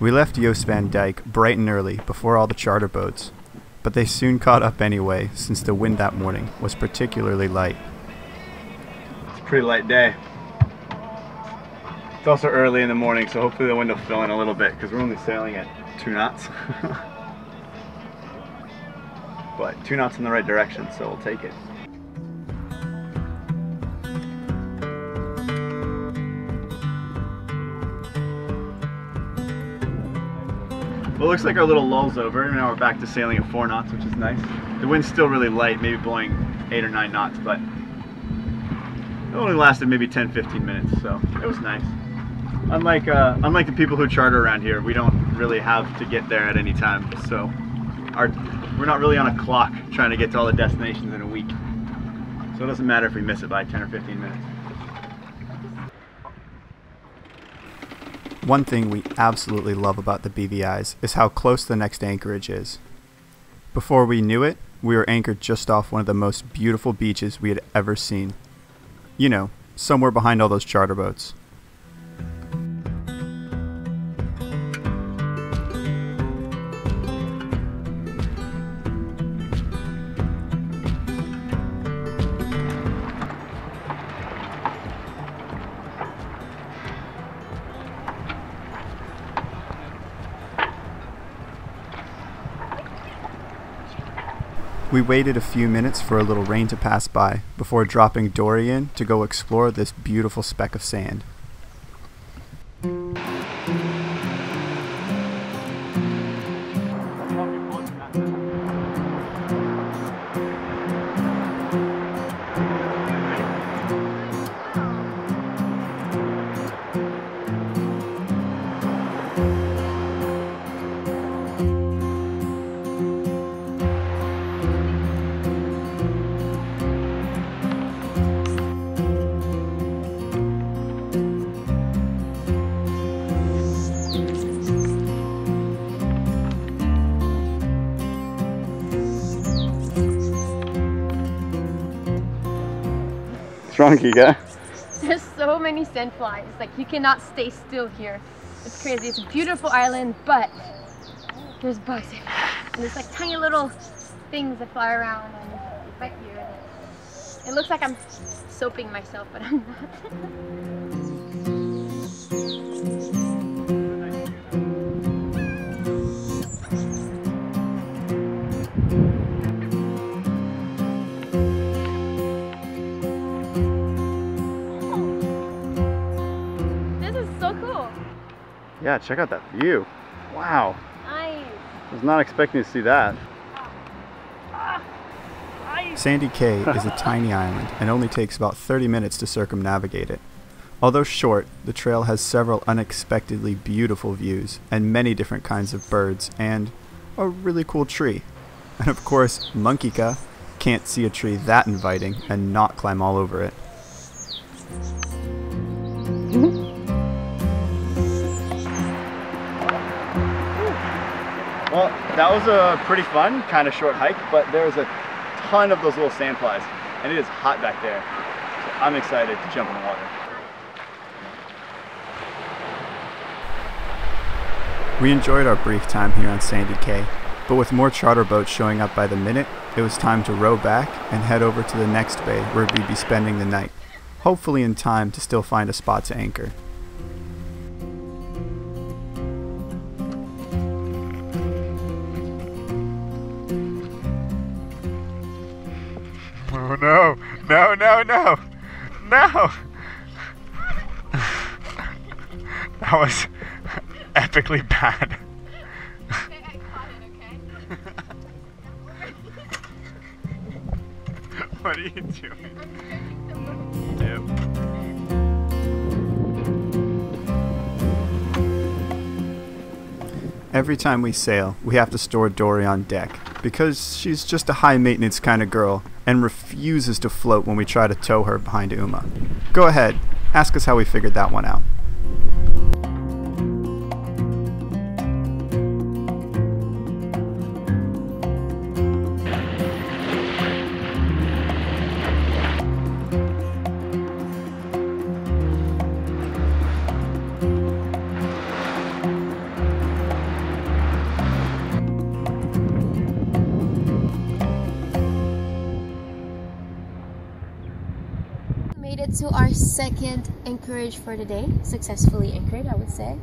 We left Jost Van Dyke bright and early before all the charter boats, but they soon caught up anyway since the wind that morning was particularly light. It's a pretty light day. It's also early in the morning, so hopefully the wind will fill in a little bit because we're only sailing at 2 knots. But 2 knots in the right direction, so we'll take it. Well, it looks like our little lull's over, and now we're back to sailing at 4 knots, which is nice. The wind's still really light, maybe blowing 8 or 9 knots, but it only lasted maybe 10-15 minutes, so it was nice. Unlike the people who charter around here, we don't really have to get there at any time, so we're not really on a clock trying to get to all the destinations in a week. So it doesn't matter if we miss it by 10 or 15 minutes. One thing we absolutely love about the BVIs is how close the next anchorage is. Before we knew it, we were anchored just off one of the most beautiful beaches we had ever seen. You know, somewhere behind all those charter boats. We waited a few minutes for a little rain to pass by before dropping Dory in to go explore this beautiful speck of sand. What's wrong, Giga? There's so many sandflies, like you cannot stay still here. It's crazy. It's a beautiful island, but there's bugs everywhere. And there's like tiny little things that fly around and they bite you. And it looks like I'm soaping myself, but I'm not. Yeah, check out that view. Wow. Nice. I was not expecting to see that. Sandy Cay is a tiny island and only takes about 30 minutes to circumnavigate it. Although short, the trail has several unexpectedly beautiful views and many different kinds of birds and a really cool tree. And of course, Monkeyka can't see a tree that inviting and not climb all over it. Well, that was a pretty fun, kind of short hike, but there's a ton of those little sandflies, and it is hot back there. So I'm excited to jump in the water. We enjoyed our brief time here on Sandy Cay, but with more charter boats showing up by the minute, it was time to row back and head over to the next bay where we'd be spending the night, hopefully in time to still find a spot to anchor. Oh no, no, no, no, no! That was epically bad. Okay, I caught it, okay? What are you doing? I'm trying to look. Every time we sail, we have to store Dory on deck, because she's just a high-maintenance kind of girl and refuses to float when we try to tow her behind Uma. Go ahead, ask us how we figured that one out. second anchorage for the day, successfully anchored, I would say.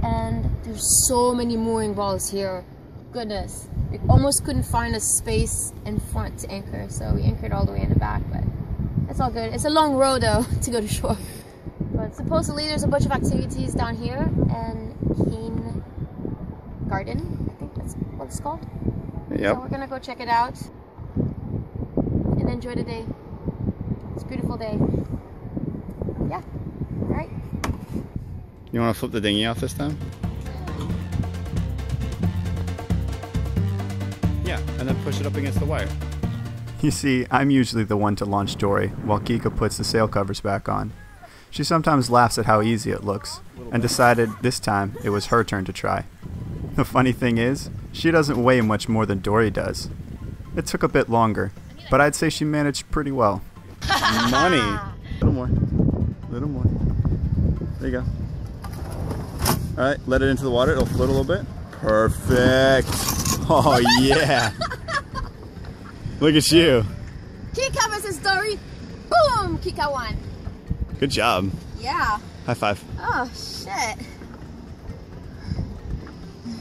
And there's so many mooring balls here. Goodness, we almost couldn't find a space in front to anchor, so we anchored all the way in the back, but it's all good. It's a long row though to go to shore. But supposedly there's a bunch of activities down here and Cane Garden, I think that's what it's called. Yep. So we're gonna go check it out and enjoy the day. It's a beautiful day. Yeah, all right. You want to flip the dinghy off this time? Yeah, and then push it up against the wire. You see, I'm usually the one to launch Dory, while Kika puts the sail covers back on. She sometimes laughs at how easy it looks, and decided this time it was her turn to try. The funny thing is, she doesn't weigh much more than Dory does. It took a bit longer, but I'd say she managed pretty well. Money! A little more. A little more. There you go. Alright, let it into the water. It'll float a little bit. Perfect! Oh, yeah! Look at you. Kika versus Dory. Boom! Kika won. Good job. Yeah. High five. Oh, shit.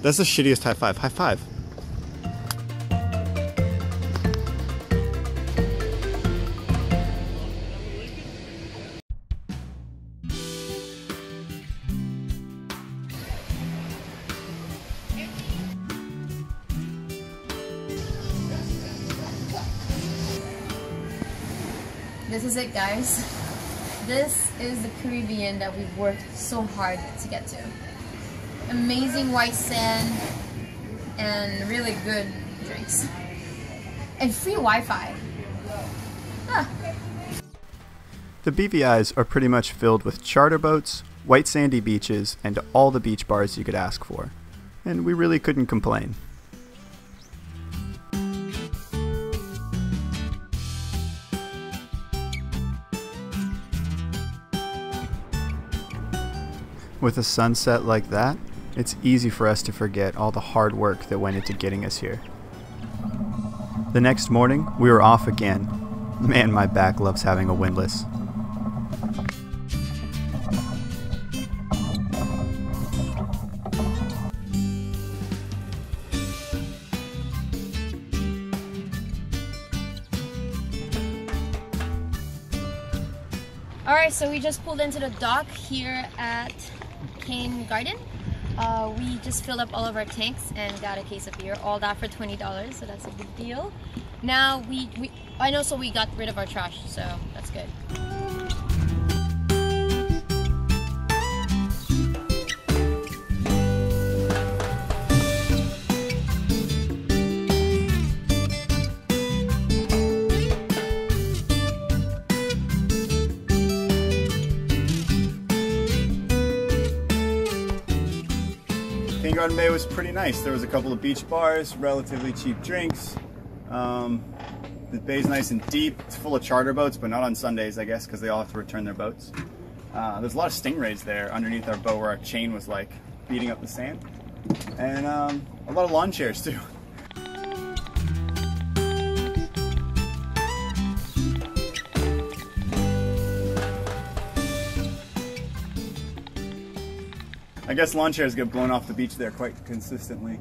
That's the shittiest high five. High five. This is it, guys. This is the Caribbean that we've worked so hard to get to. Amazing white sand and really good drinks. And free Wi-Fi. Huh. The BVIs are pretty much filled with charter boats, white sandy beaches, and all the beach bars you could ask for. And we really couldn't complain. With a sunset like that, it's easy for us to forget all the hard work that went into getting us here. The next morning, we were off again. Man, my back loves having a windlass. Alright, so we just pulled into the dock here at Cane Garden. We just filled up all of our tanks and got a case of beer. All that for $20, so that's a good deal. Now I know, so we got rid of our trash, so that's good. Cane Garden Bay was pretty nice. There was a couple of beach bars, relatively cheap drinks. The bay's nice and deep. It's full of charter boats, but not on Sundays, I guess, because they all have to return their boats. There's a lot of stingrays there underneath our boat where our chain was like beating up the sand. And a lot of lawn chairs too. I guess lawn chairs get blown off the beach there quite consistently,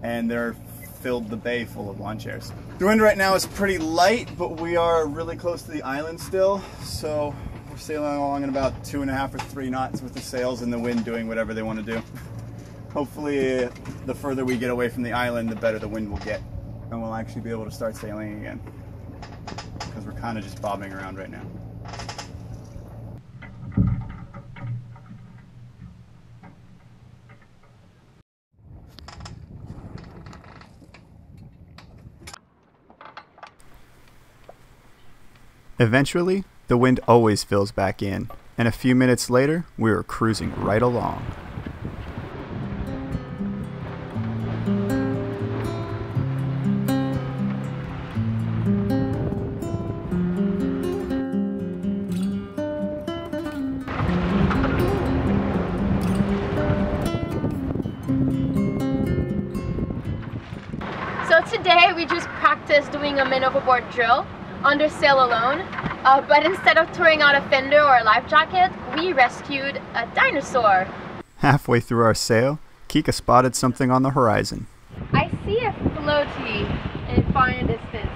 and they're filled the bay full of lawn chairs. The wind right now is pretty light, but we are really close to the island still, so we're sailing along at about 2.5 or 3 knots with the sails and the wind doing whatever they want to do. Hopefully the further we get away from the island, the better the wind will get, and we'll actually be able to start sailing again, because we're kind of just bobbing around right now. Eventually, the wind always fills back in, and a few minutes later, we were cruising right along. So today we just practiced doing a man overboard drill under sail alone. But instead of throwing out a fender or a life jacket, we rescued a dinosaur. Halfway through our sail, Kika spotted something on the horizon. I see a floaty in far in the distance.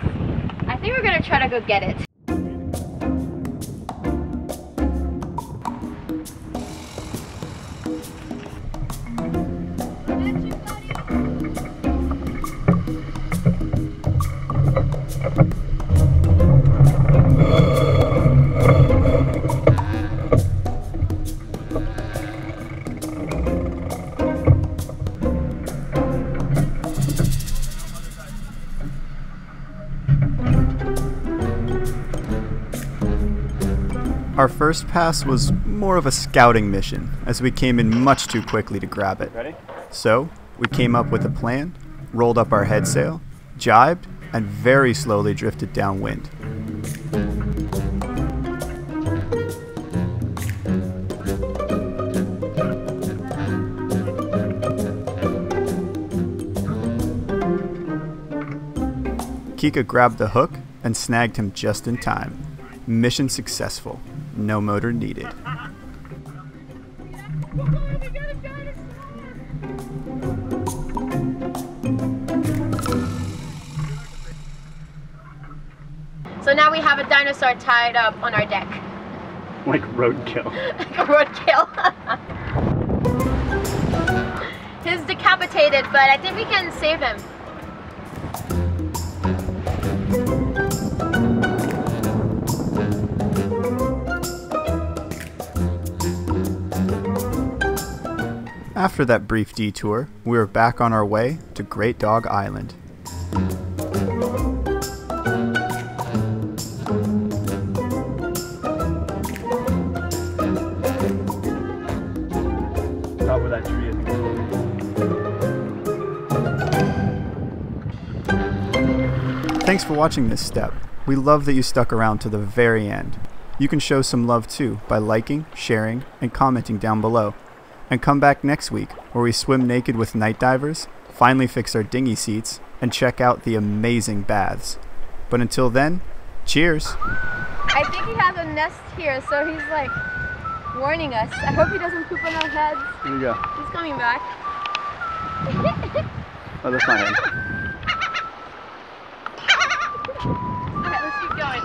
I think we're gonna try to go get it. Our first pass was more of a scouting mission, as we came in much too quickly to grab it. Ready? So, we came up with a plan, rolled up our head sail, jibed, and very slowly drifted downwind. Kika grabbed the hook and snagged him just in time. Mission successful. No motor needed. So now we have a dinosaur tied up on our deck. Like roadkill. Like a roadkill. He's decapitated, but I think we can save him. After that brief detour, we were back on our way to Great Dog Island. Top of that tree, I think. Thanks for watching this step. We love that you stuck around to the very end. You can show some love too by liking, sharing, and commenting down below. And come back next week where we swim naked with night divers, finally fix our dinghy seats, and check out the amazing baths. But until then, cheers! I think he has a nest here, so he's like warning us. I hope he doesn't poop on our heads. Here we go. He's coming back. Oh, that's not him. Alright, let's keep going.